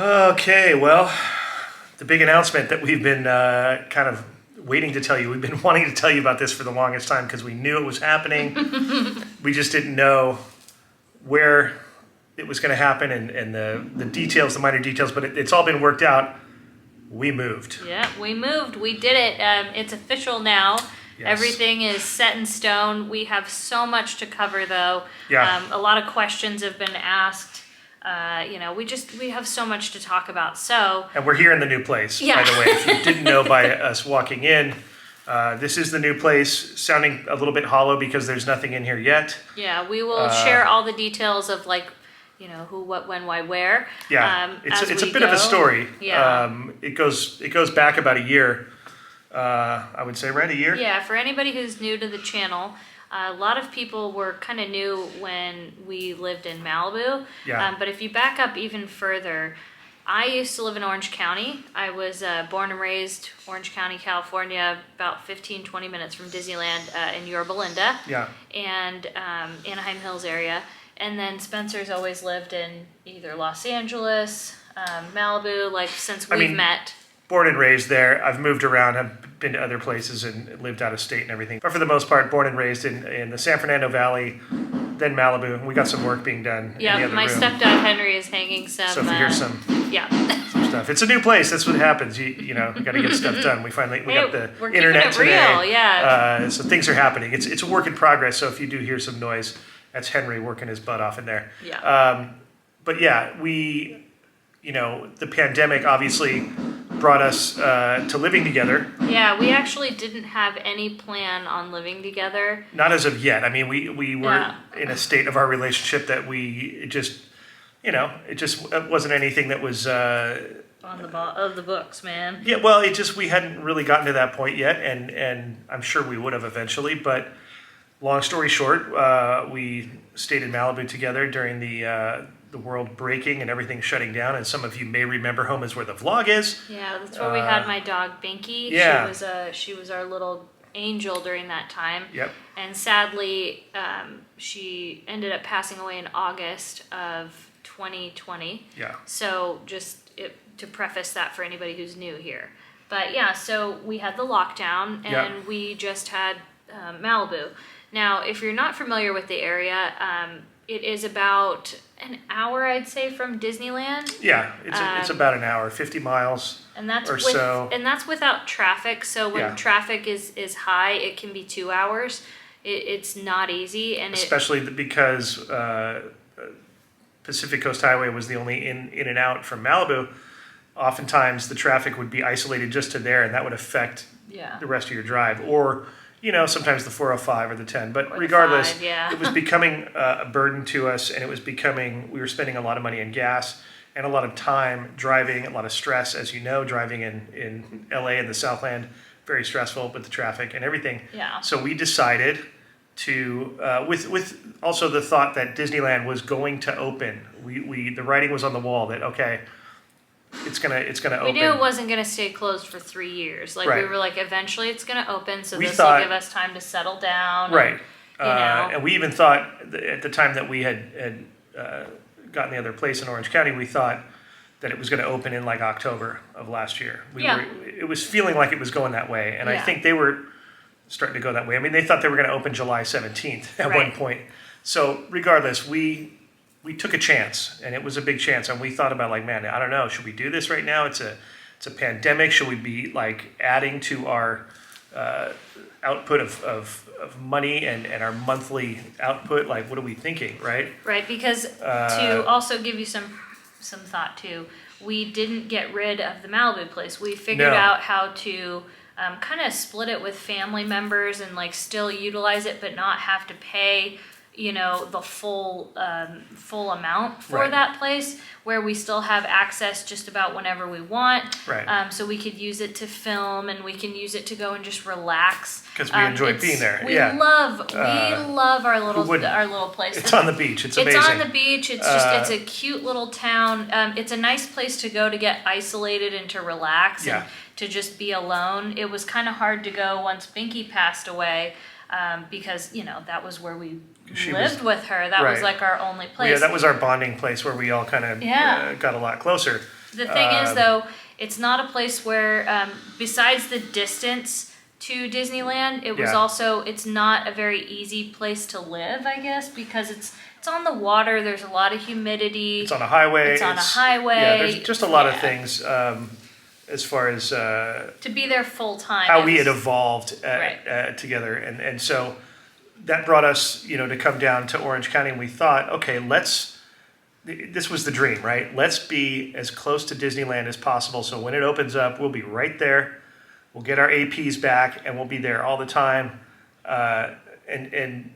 Okay, well, the big announcement that we've been kind of waiting to tell you. We've been wanting to tell you about this for the longest time because we knew it was happening. We just didn't know where it was going to happen and the details, the minor details, but it's all been worked out. We moved. Yeah, we moved. We did it. It's official now. Yes. Everything is set in stone. We have so much to cover, though. Yeah. A lot of questions have been asked. We have so much to talk about. And we're here in the new place, yeah. By the way. If you didn't know by us walking in, this is the new place, sounding a little bit hollow because there's nothing in here yet. Yeah, we will share all the details of who, what, when, why, where. Yeah, it's a bit of a story. Yeah. It goes back about a year. I would say, right, a year? Yeah, for anybody who's new to the channel, a lot of people were kind of new when we lived in Malibu. Yeah. But if you back up even further, I used to live in Orange County. I was born and raised Orange County, California, about 15, 20 minutes from Disneyland in Yorba Linda. Yeah. And Anaheim Hills area. And then Spencer's always lived in either Los Angeles, Malibu, since we've met. Born and raised there. I've moved around. I've been to other places and lived out of state and everything. But for the most part, born and raised in the San Fernando Valley, then Malibu. We got some work being done in the other my room. stepdad Henry is hanging some. So if you hear some stuff, it's a new place. That's what happens. You got to get stuff done. We got the internet today. Real, yeah. So things are happening. It's a work in progress. So if you do hear some noise, that's Henry working his butt off in there. Yeah. But yeah, the pandemic obviously brought us to living together. Yeah, we actually didn't have any plan on living together. Not as of yet. I mean, we were in a state of our relationship that it just wasn't anything that was on the books, man. Yeah, well, we hadn't really gotten to that point yet, and I'm sure we would have eventually. But long story short, we stayed in Malibu together during the world breaking and everything shutting down, and some of you may remember home is where the vlog is. Yeah, that's where we had my dog Binky. Yeah. She was our little angel during that time. Yep. And sadly, she ended up passing away in August of 2020. Yeah. So to preface that for anybody who's new here. But yeah, so we had the lockdown and we just had Malibu. Now, if you're not familiar with the area, it is about an hour, I'd say, from Disneyland. Yeah, it's about an hour, 50 miles so. And that's without traffic. So when traffic is high, it can be 2 hours. It's not easy, and especially because Pacific Coast Highway was the only in and out from Malibu. Oftentimes, the traffic would be isolated just to there, and that would affect the rest of your drive, or sometimes the 405 or the 10. But regardless, it was becoming a burden to us, and we were spending a lot of money in gas and a lot of time driving, a lot of stress, as you know, driving in LA and the Southland, very stressful with the traffic and everything. Yeah. So we decided to, with also the thought that Disneyland was going to open. The writing was on the wall that, okay, it's gonna open. We knew it wasn't gonna stay closed for 3 years. We were like, eventually it's gonna open, so this will give us time to settle down. Right. And we even thought at the time that we had gotten the other place in Orange County, we thought that it was going to open in October of last year. It was feeling like it was going that way, and I think they were starting to go that way. I mean, they thought they were going to open July 17th at one point. So regardless, we took a chance, and it was a big chance, and we thought about man, I don't know, should we do this right now? It's a pandemic. Should we be adding to our output of money and our monthly output? What are we thinking, right? Right, because to also give you some thought too, we didn't get rid of the Malibu place. We figured out how to kind of split it with family members and still utilize it, but not have to pay the full amount for that place, where we still have access just about whenever we want. Right. So we could use it to film, and we can use it to go and just relax. Because we enjoy being there. We love our little place. It's on the beach. It's amazing. It's on the beach. It's it's a cute little town. It's a nice place to go to get isolated and to relax and to just be alone. It was kind of hard to go once Binky passed away. Because that was where we lived with her. That was our only place. Yeah, that was our bonding place where we all kind of got a lot closer. The thing is, though, it's not a place where, besides the distance to Disneyland, it was also, it's not a very easy place to live, I guess, because it's on the water. There's a lot of humidity. It's on a highway. Yeah, there's just a lot of things as far as to be there full time. How we had evolved together, and so that brought us, to come down to Orange County, and we thought, okay, this was the dream, right? Let's be as close to Disneyland as possible. So when it opens up, we'll be right there. We'll get our APs back, and we'll be there all the time. And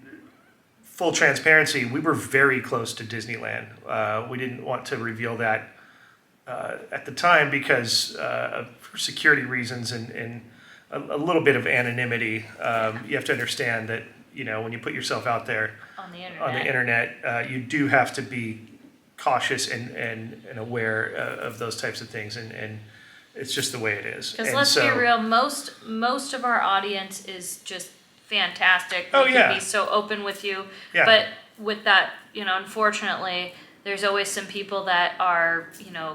full transparency, we were very close to Disneyland. We didn't want to reveal that at the time because for security reasons and a little bit of anonymity. You have to understand that, when you put yourself out there on the internet, you do have to be cautious and aware of those types of things, and it's just the way it is. Because let's be real, most of our audience is just fantastic. They can be so open with you, but with that, unfortunately, there's always some people that are,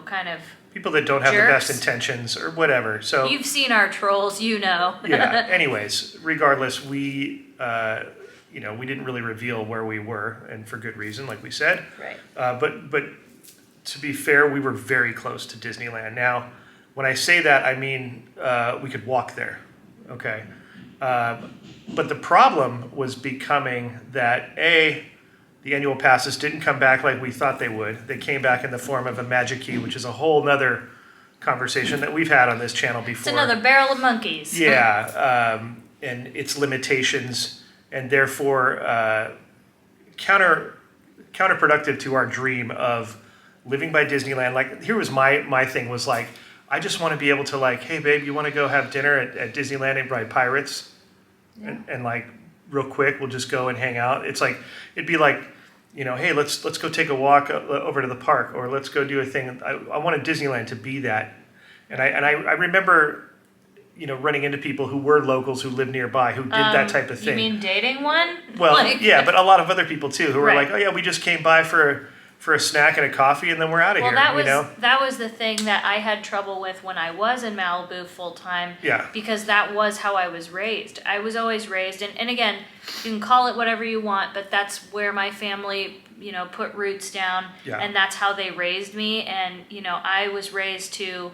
kind of people that don't have the best intentions or whatever. So you've seen our trolls, Yeah. Anyways, regardless, we we didn't really reveal where we were, and for good reason, like we said. Right. But to be fair, we were very close to Disneyland. Now, when I say that, I mean we could walk there. Okay. But the problem was becoming that the annual passes didn't come back like we thought they would. They came back in the form of a magic key, which is a whole nother conversation that we've had on this channel before. It's another barrel of monkeys. Yeah, and its limitations, and therefore counterproductive to our dream of living by Disneyland. Like, here was my thing was like, I just want to be able to hey babe, you want to go have dinner at Disneyland and ride pirates? Yeah. And like, real quick, we'll just go and hang out. It's like, it'd be like, hey, let's go take a walk over to the park, or let's go do a thing. I wanted Disneyland to be that. And I remember, running into people who were locals who lived nearby who did that type of thing. You mean dating one? Well, yeah, but a lot of other people too who were like, oh yeah, we just came by for a snack and a coffee and then we're out of here. That was the thing that I had trouble with when I was in Malibu full time. Yeah. Because that was how I was raised. I was always raised, and again, you can call it whatever you want, but that's where my family, put roots down, and that's how they raised me. And I was raised to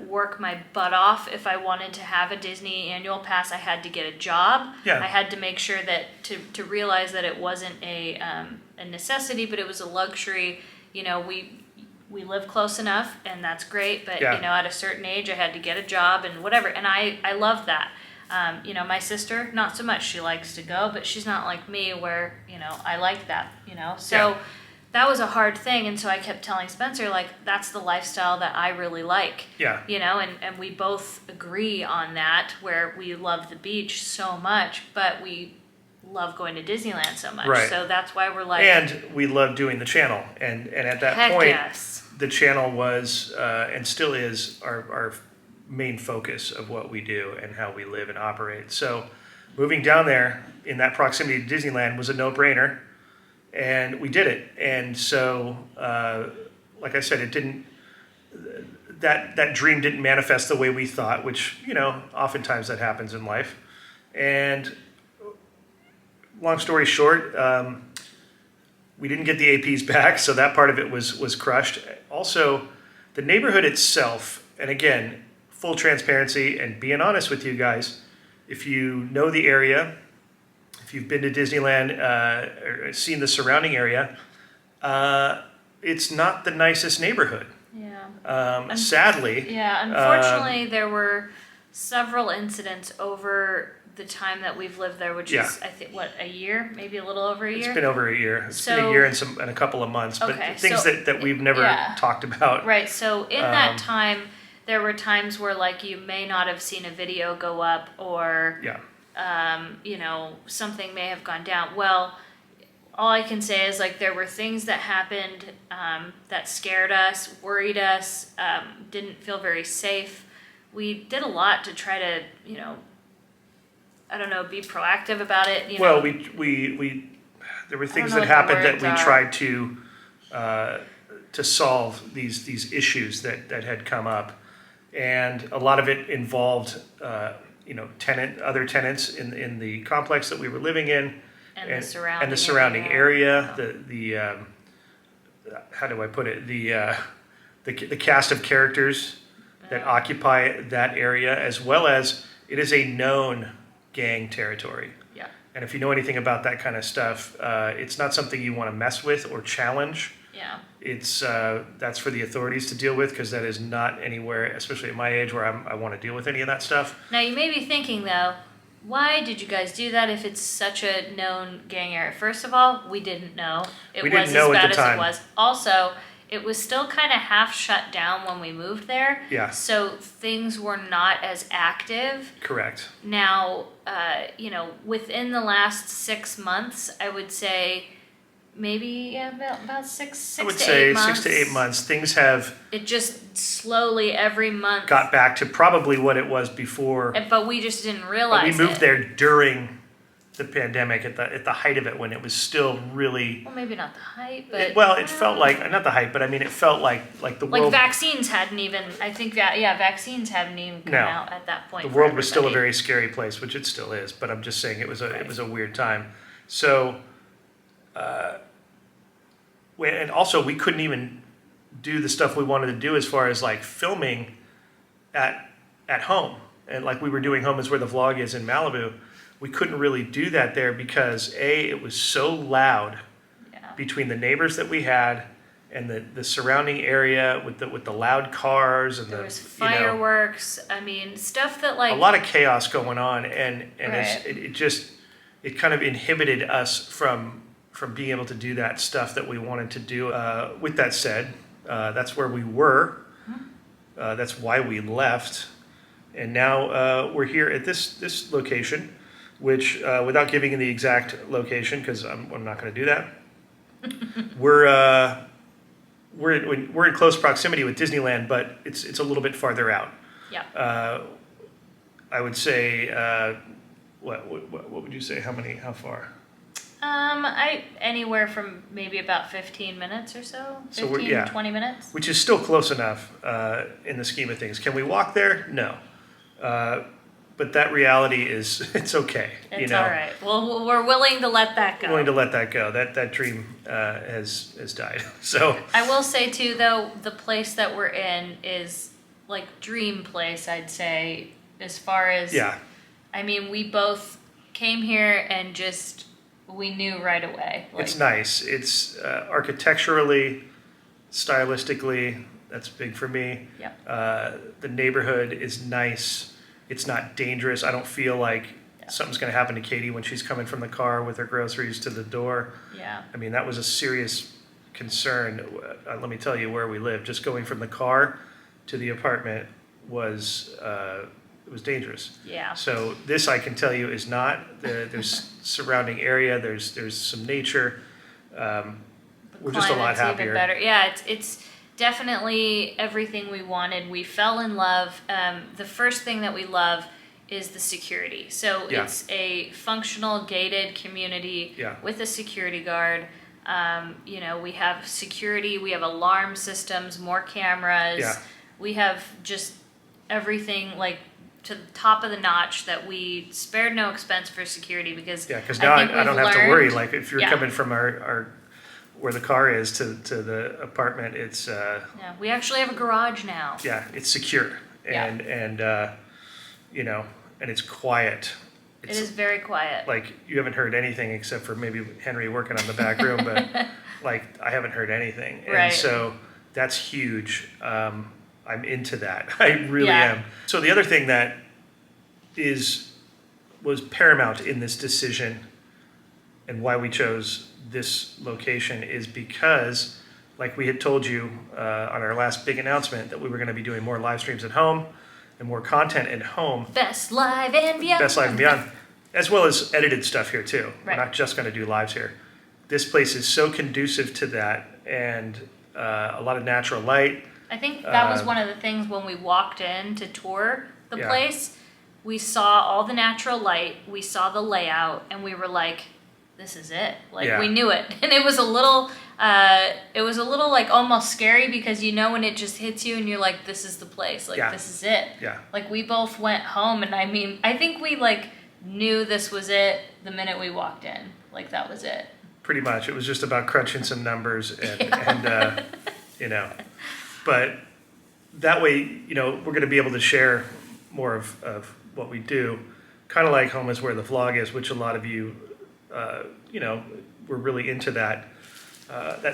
work my butt off. If I wanted to have a Disney annual pass, I had to get a job. Yeah. I had to make sure that to realize that it wasn't a necessity, but it was a luxury. We live close enough, and that's great. But at a certain age, I had to get a job and whatever, and I loved that. My sister, not so much. She likes to go, but she's not like me, where I like that. So. Yeah. That was a hard thing, and so I kept telling Spencer, that's the lifestyle that I really like. Yeah. And we both agree on that, where we love the beach so much, but we love going to Disneyland so much. Right. So that's why we're like... And we love doing the channel. And at that point, the channel was, and still is, our main focus of what we do and how we live and operate. So moving down there in that proximity to Disneyland was a no-brainer. And we did it, and so, like I said, it didn't. That dream didn't manifest the way we thought, which oftentimes that happens in life. And long story short, we didn't get the APs back, so that part of it was crushed. Also, the neighborhood itself, and again, full transparency and being honest with you guys, if you know the area. If you've been to Disneyland or seen the surrounding area, it's not the nicest neighborhood. Yeah. Sadly. Yeah, unfortunately, there were several incidents over the time that we've lived there, which is, I think, a year? Maybe a little over a year? It's been over a year. It's been a year and a couple of months, but things that we've never talked about. Right, so in that time, there were times where, you may not have seen a video go up, or... Yeah. Something may have gone down. Well, all I can say is there were things that happened that scared us, worried us, didn't feel very safe. We did a lot to try to, be proactive about it. Well, we there were things that happened that we tried to to solve these issues that had come up, and a lot of it involved other tenants in the complex that we were living in, and the surrounding area. The how do I put it, the cast of characters that occupy that area, as well as it is a known gang territory. Yeah. And if you know anything about that kind of stuff, it's not something you want to mess with or challenge. Yeah. It's that's for the authorities to deal with, because that is not anywhere, especially at my age, where I want to deal with any of that stuff. Now you may be thinking though, why did you guys do that if it's such a known gang area? First of all, we didn't know. It was as bad as it was. Also, it was still kind of half shut down when we moved there. Yeah. So things were not as active. Correct. Now, within the last 6 months, I would say maybe about six I would to say 8 months. 6 to 8 months. Things have It just slowly every month got back to probably what it was before. But we just didn't realize we moved there during the pandemic, at the height of it, when it was still really. Well, maybe not the height, but it felt like, not the height, but I mean, it felt like the world. Like vaccines hadn't even. I think vaccines hadn't even come out at that point. The world was still a very scary place, which it still is. But I'm just saying it was a weird time. So, and also we couldn't even do the stuff we wanted to do as far as like filming at home, and like we were doing Home Is Where the Vlog Is in Malibu. We couldn't really do that there because it was so loud between the neighbors that we had and the surrounding area with the loud cars, and there was fireworks. I mean, stuff that like a lot of chaos going on, and right. it kind of inhibited us from being able to do that stuff that we wanted to do. With that said, that's where we were. That's why we left, and now we're here at this location. Which, without giving you the exact location, because I'm not going to do that, we're in close proximity with Disneyland, but it's a little bit farther out. Yeah. I would say, what would you say? How far? Anywhere from maybe about 15 minutes or so. 20 minutes. Which is still close enough in the scheme of things. Can we walk there? No. But that reality is, it's okay. It's all right. Well, we're willing to let that go. Willing to let that go. That dream has died. So I will say too, though, the place that we're in is like dream place. I'd say, as far as I mean, we both came here and just we knew right away. Like, it's nice. It's architecturally, stylistically, that's big for me. Yep. The neighborhood is nice. It's not dangerous. I don't feel like something's going to happen to Katie when she's coming from the car with her groceries to the door. Yeah. I mean, that was a serious concern. Let me tell you where we live. Just going from the car to the apartment was it was dangerous. Yeah. So this, I can tell you, is not. There's surrounding area. There's some nature. We're just a lot happier. Even better. Yeah, it's definitely everything we wanted. We fell in love. The first thing that we love is the security. So it's a functional gated community with a security guard. We have security, we have alarm systems, more cameras. Yeah. We have just everything like to the top of the notch that we spared no expense for security because now I don't have to worry. Like if you're coming from our where the car is to the apartment, it's we actually have a garage now. Yeah, it's secure and and it's quiet. It is very quiet. Like you haven't heard anything except for maybe Henry working on the back room, but like I haven't heard anything, and so that's huge. I'm into that. I really am. So the other thing that was paramount in this decision and why we chose this location is because, like we had told you on our last big announcement, that we were going to be doing more live streams at home and more content at home. Best Live and Beyond. Best Live and Beyond, as well as edited stuff here too. Right. We're not just going to do lives here. This place is so conducive to that, and a lot of natural light. I think that was one of the things when we walked in to tour the place. We saw all the natural light, we saw the layout, and we were like, this is it. Like Yeah. we knew it, and it was a little like almost scary because when it just hits you and you're like, this is the place. Like Yeah. this is it. Yeah. Like we both went home, and I think we like knew this was it the minute we walked in. Like that was it. Pretty much. It was just about crunching some numbers and but that way, we're going to be able to share more of what we do, kind of like Home is Where the Vlog Is, which a lot of you, were really into that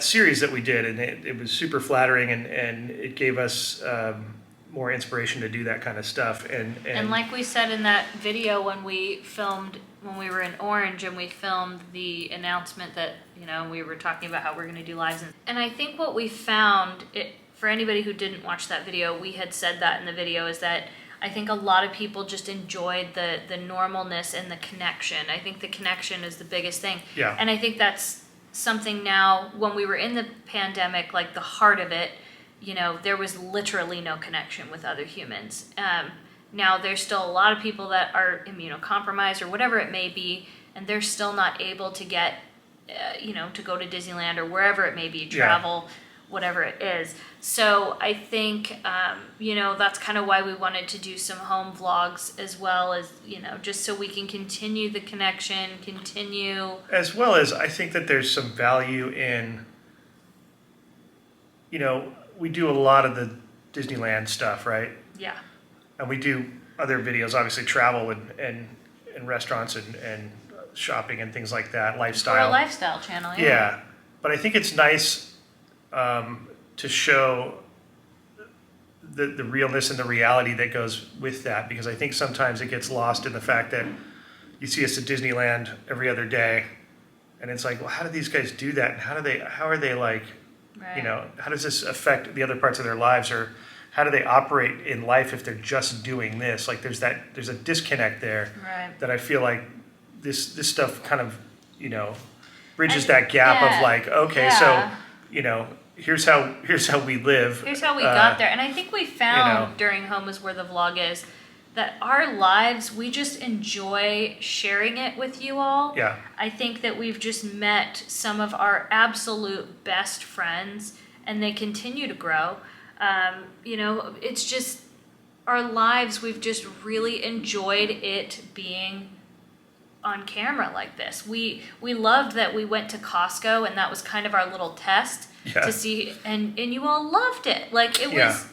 series that we did, and it was super flattering, and it gave us more inspiration to do that kind of stuff. And like we said in that video when we were in Orange and we filmed the announcement that, we were talking about how we're going to do lives. And I think what we found, for anybody who didn't watch that video, we had said that in the video, is that I think a lot of people just enjoyed the normalness and the connection. I think the connection is the biggest thing. Yeah. And I think that's something now, when we were in the pandemic, like the heart of it, there was literally no connection with other humans. Now, there's still a lot of people that are immunocompromised or whatever it may be, and they're still not able to get, to go to Disneyland or wherever it may be, travel, whatever it is. So I think, that's kind of why we wanted to do some home vlogs as well as, just so we can continue the connection, As well as I think that there's some value in, we do a lot of the Disneyland stuff, right? Yeah. And we do other videos, obviously travel and restaurants and shopping and things like that, lifestyle. We're a lifestyle channel, yeah. Yeah. But I think it's nice to show the realness and the reality that goes with that, because I think sometimes it gets lost in the fact that you see us at Disneyland every other day, and it's like, well, how do these guys do that? And how are they like, Right. how does this affect the other parts of their lives, or how do they operate in life if they're just doing this? Like there's a disconnect there Right. that I feel like this stuff kind of, bridges that gap of like, okay, so, here's how we live. Here's how we got there. And I think we found during Home is Where the Vlog Is that our lives, we just enjoy sharing it with you all. Yeah. I think that we've just met some of our absolute best friends, and they continue to grow. It's just our lives, we've just really enjoyed it being on camera like this. We loved that we went to Costco, and that was kind of our little test to see, and you all loved it. Like it was,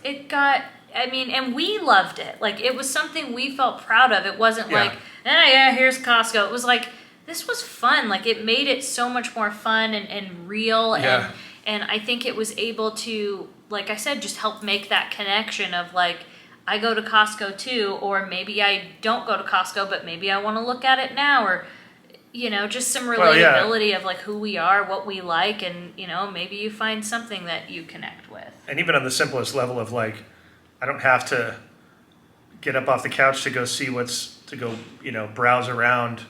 and we loved it. Like it was something we felt proud of. It wasn't like, here's Costco. It was like, this was fun. Like it made it so much more fun and real. Yeah. And I think it was able to, like I said, just help make that connection of like, I go to Costco too, or maybe I don't go to Costco, but maybe I want to look at it now, or, just some relatability of like who we are, what we like, and, maybe you find something that you connect with. And even on the simplest level of like, I don't have to get up off the couch to go see browse around,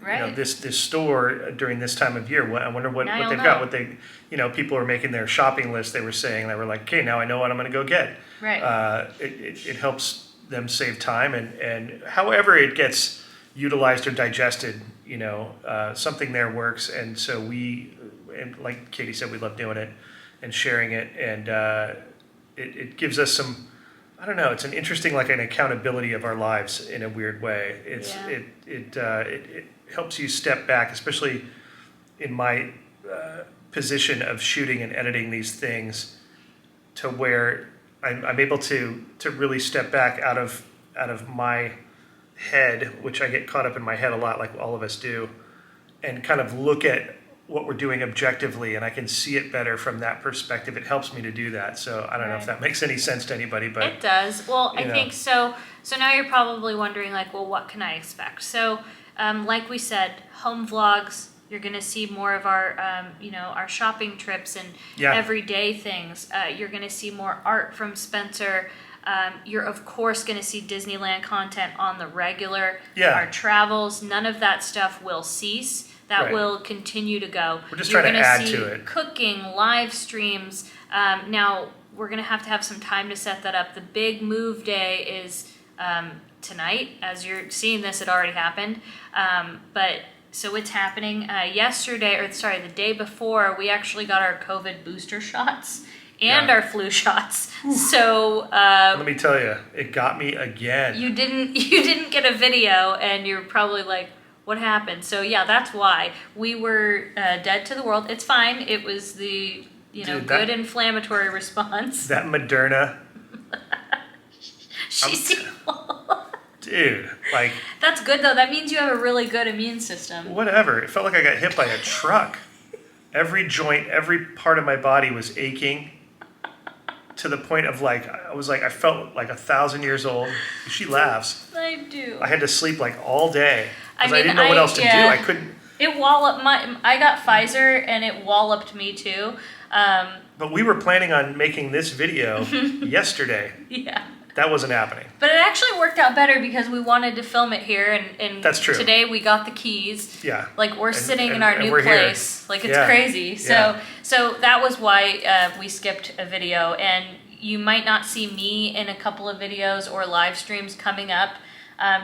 Right. this store during this time of year. I wonder what Now they've you'll got. know. What they, people are making their shopping list. They were saying they were like, okay, now I know what I'm going to go get. Right. It helps them save time, and however it gets utilized or digested, something there works. And so and like Katie said, we love doing it and sharing it, and it gives us some. I don't know. It's an interesting, like an accountability of our lives in a weird way. It helps you step back, especially in my position of shooting and editing these things, to where I'm able to really step back out of my head, which I get caught up in my head a lot, like all of us do, and kind of look at what we're doing objectively, and I can see it better from that perspective. It helps me to do that. So I don't know if that makes any sense to anybody, but it does. Well, I think so. So now you're probably wondering, like, well, what can I expect? So, like we said, home vlogs. You're going to see more of our, our shopping trips and everyday things. You're going to see more art from Spencer. You're of course going to see Disneyland content on the regular. Yeah. Our travels. None of that stuff will cease. That will continue to go. We're just trying to add to it. Cooking, live streams. Now, we're going to have some time to set that up. The big move day is tonight. As you're seeing this, it already happened. But So it's happening. The day before, we actually got our COVID booster shots and our flu shots. So let me tell you, it got me again. You didn't get a video, and you're probably like, what happened? So yeah, that's why we were dead to the world. It's fine. It was the good inflammatory response. That Moderna. Dude, like... That's good, though. That means you have a really good immune system. Whatever. It felt like I got hit by a truck. Every joint, every part of my body was aching to the point of I felt like 1,000 years old. She laughs. I do. I had to sleep like all day because I didn't know what else to do. I couldn't... It walloped I got Pfizer, and it walloped me, too. But we were planning on making this video yesterday. Yeah. That wasn't happening. But it actually worked out better because we wanted to film it here, and that's true. Today we got the keys. Yeah. Like we're sitting in our new place. Here. Like it's crazy. So that was why we skipped a video, and you might not see me in a couple of videos or live streams coming up,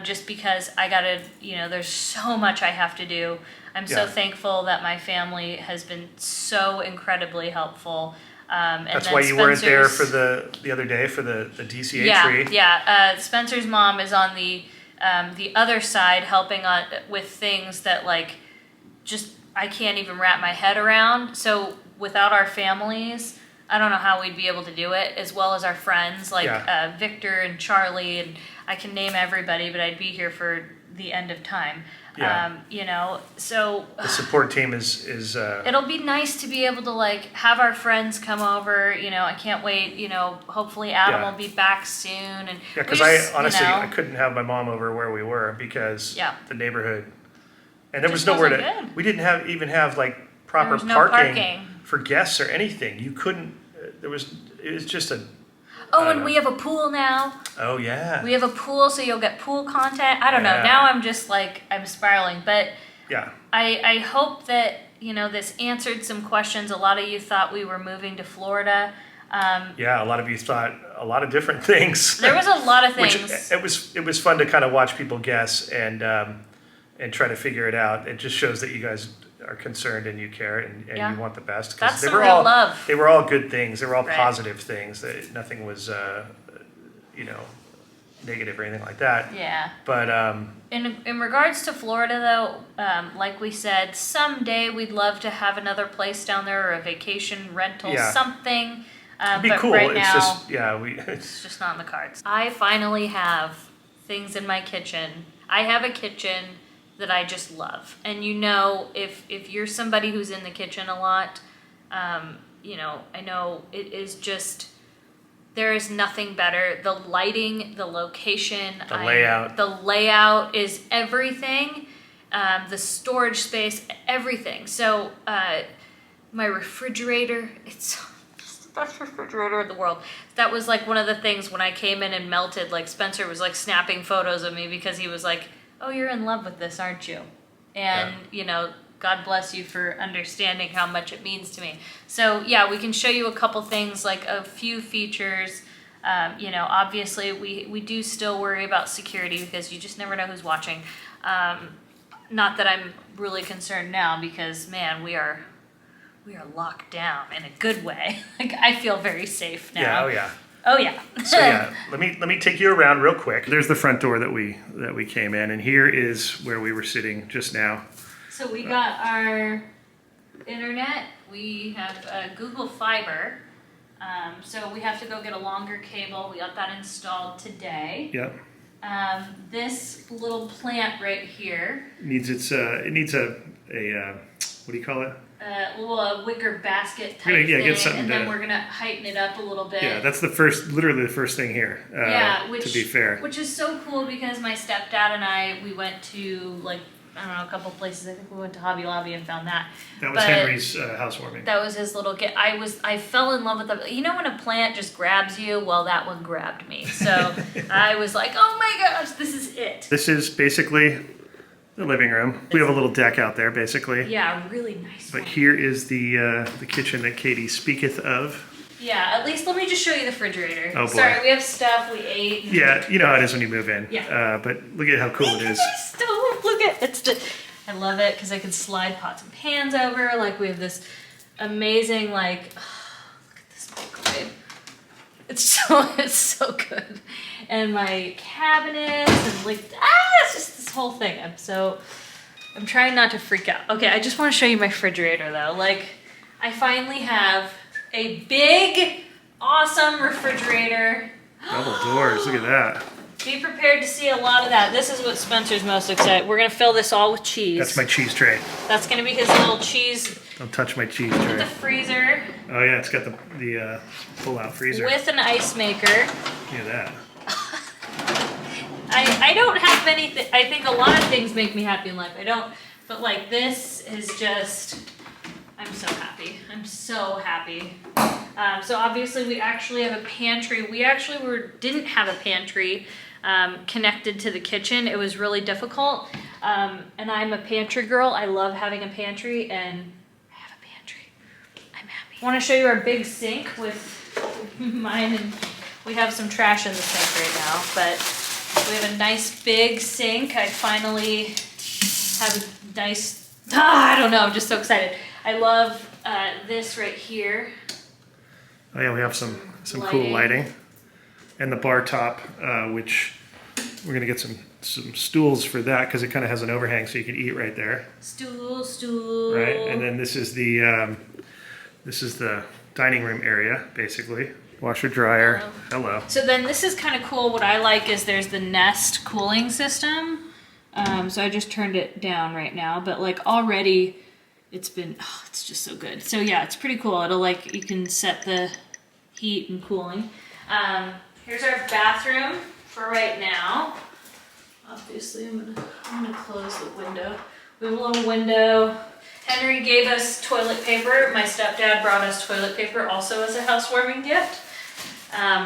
just because I gotta, there's so much I have to do. I'm so thankful that my family has been so incredibly helpful. That's why you weren't there for the other day for the DCA tree. Yeah. Spencer's mom is on the other side helping with things that I can't even wrap my head around. So without our families, I don't know how we'd be able to do it, as well as our friends Victor and Charlie, and I can name everybody, but I'd be here for the end of time. Yeah. So the support team is it'll be nice to be able to have our friends come over. I can't wait. Hopefully Adam will be back soon. And because I honestly I couldn't have my mom over where we were because the neighborhood, and there was nowhere to. We didn't have proper parking for guests or anything. You couldn't. It was just a. And we have a pool now. Oh, yeah. We have a pool, so you'll get pool content. I don't know. Now I'm just I'm spiraling. But I hope that, this answered some questions. A lot of you thought we were moving to Florida. A lot of you thought a lot of different things. There was a lot of things. It was fun to kind of watch people guess and try to figure it out. It just shows that you guys are concerned and you care and you want the best. That's the real love. They were all good things. They were all positive things. Nothing was, negative or anything like that. Yeah. But in regards to Florida, though, like we said, someday we'd love to have another place down there or a vacation rental, something. It'd be but cool. Right it's now, just it's just not in the cards. I finally have things in my kitchen. I have a kitchen that I just love. And if you're somebody who's in the kitchen a lot, I know it is just, there is nothing better. The lighting, the location, the layout is everything. The storage space, everything. So my refrigerator, it's the best refrigerator in the world. That was one of the things when I came in and melted, Spencer was snapping photos of me because he was like, oh, you're in love with this, aren't you? And, God bless you for understanding how much it means to me. So, we can show you a couple things, a few features. Obviously, we do still worry about security because you just never know who's watching. Not that I'm really concerned now because, man, we are locked down in a good way. I feel very safe now. Yeah, oh, yeah. Oh yeah. So let me take you around real quick. There's the front door that we came in, and here is where we were sitting just now. So we got our internet. We have Google Fiber. So we have to go get a longer cable. We got that installed today. Yep. This little plant right here needs a what do you call it? A wicker basket type thing, get something and then we're gonna heighten it up a little bit. Yeah, that's literally the first thing here. To be fair, which is so cool because my stepdad and we went to I don't know, a couple places. I think we went to Hobby Lobby and found that. That was Henry's housewarming. That was his little gift. I fell in love with it. When a plant just grabs you? Well, that one grabbed me. So I was like, oh my gosh, this is it. This is basically the living room. We have a little deck out there, basically. Yeah, a really nice one. But here is the kitchen that Katie speaketh of. Yeah, at least let me just show you the refrigerator. Oh boy. Sorry, we have stuff, we ate. Yeah, you know how it is when you move in. Yeah. But look at how cool it is. Look at it's just I love it because I can slide pots and pans over. Like we have this amazing, like, look at this microwave. It's so good. And my cabinets and like, it's just this whole thing. I'm trying not to freak out. Okay, I just want to show you my refrigerator though. Like, I finally have a big, awesome refrigerator. Double doors, look at that. Be prepared to see a lot of that. This is what Spencer's most excited. We're gonna fill this all with cheese. That's my cheese tray. That's gonna be his little cheese. Don't touch my cheese The tray. freezer. Oh yeah, it's got the pull-out freezer. With an ice maker. Look at that. I don't have anything. I think a lot of things make me happy in life. I don't, but like this is just. I'm so happy. I'm so happy. So obviously we actually have a pantry. We actually didn't have a pantry connected to the kitchen. It was really difficult. And I'm a pantry girl. I love having a pantry, and I have a pantry. I'm happy. I want to show you our big sink with mine, and we have some trash in the sink right now, but we have a nice big sink. I finally have a nice, I don't know, I'm just so excited. I love this right here. Oh yeah, we have some cool lighting. And the bar top, which we're gonna get some stools for that because it kind of has an overhang so you can eat right there. Stool. Right, and then this is the dining room area, basically. Washer, dryer, hello. So then this is kind of cool. What I like is there's the Nest cooling system. So I just turned it down right now, but like already it's just so good. So yeah, it's pretty cool. It'll like, you can set the heat and cooling. Here's our bathroom for right now. Obviously I'm gonna close the window. We have a little window. Henry gave us toilet paper. My stepdad brought us toilet paper also as a housewarming gift.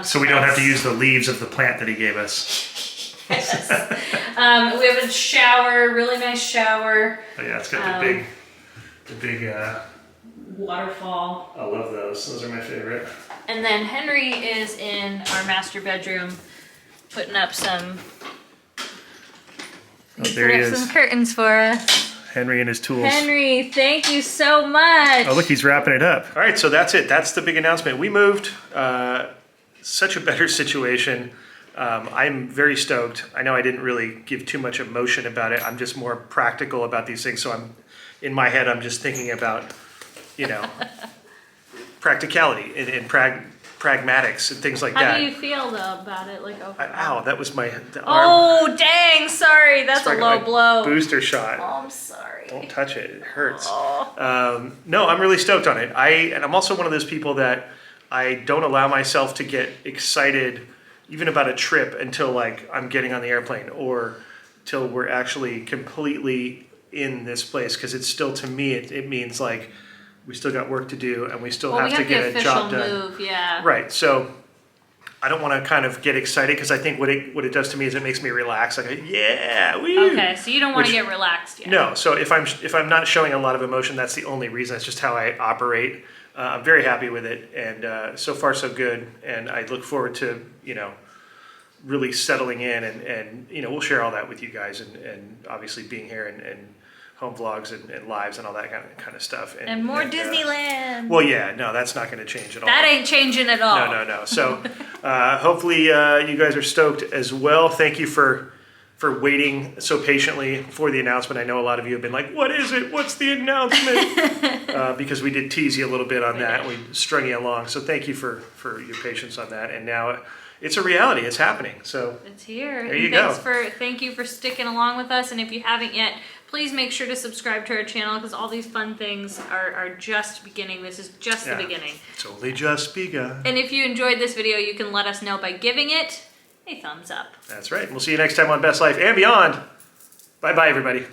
So we don't have to use the leaves of the plant that he gave us. Yes. We have a shower, really nice shower. Oh yeah, it's got the big waterfall. I love those. Those are my favorite. And then Henry is in our master bedroom putting up some some curtains for us. Henry and his tools. Henry, thank you so much. Oh look, he's wrapping it up. All right, so that's it. That's the big announcement. We moved. Such a better situation. I'm very stoked. I know I didn't really give too much emotion about it. I'm just more practical about these things. So in my head, I'm just thinking about, practicality and pragmatics and things like that. How do you feel though about it? Like, ow, that was my arm. Oh, dang, sorry. That's a low blow. Booster shot. Oh, I'm sorry. Don't touch it. It hurts. Oh. No, I'm really stoked on it. And I'm also one of those people that I don't allow myself to get excited even about a trip until like I'm getting on the airplane or till we're actually completely in this place, because it's still, to me, it means like we still got work to do and we still have to get a job done. Move, yeah. Right. So I don't want to kind of get excited, because I think what it does to me is it makes me relax. Like, yeah, woo. Okay, so you don't want to get relaxed yet. No. So if I'm not showing a lot of emotion, that's the only reason. That's just how I operate. I'm very happy with it, and so far so good. And I look forward to really settling in, and we'll share all that with you guys, and obviously being here and home vlogs and lives and all that kind of stuff. And more Disneyland. Well, yeah, no, that's not going to change at all. That ain't changing at all. No. So hopefully you guys are stoked as well. Thank you for waiting so patiently for the announcement. I know a lot of you have been like, what is it? What's the announcement? Because we did tease you a little bit on that. We strung you along. So thank you for your patience on that. And now it's a reality. It's happening. So it's here. There you go. Thank you for sticking along with us. And if you haven't yet, please make sure to subscribe to our channel, because all these fun things are just beginning. This is just the beginning. It's only just begun. And if you enjoyed this video, you can let us know by giving it a thumbs up. That's right. We'll see you next time on Best Life and Beyond. Bye-bye, everybody.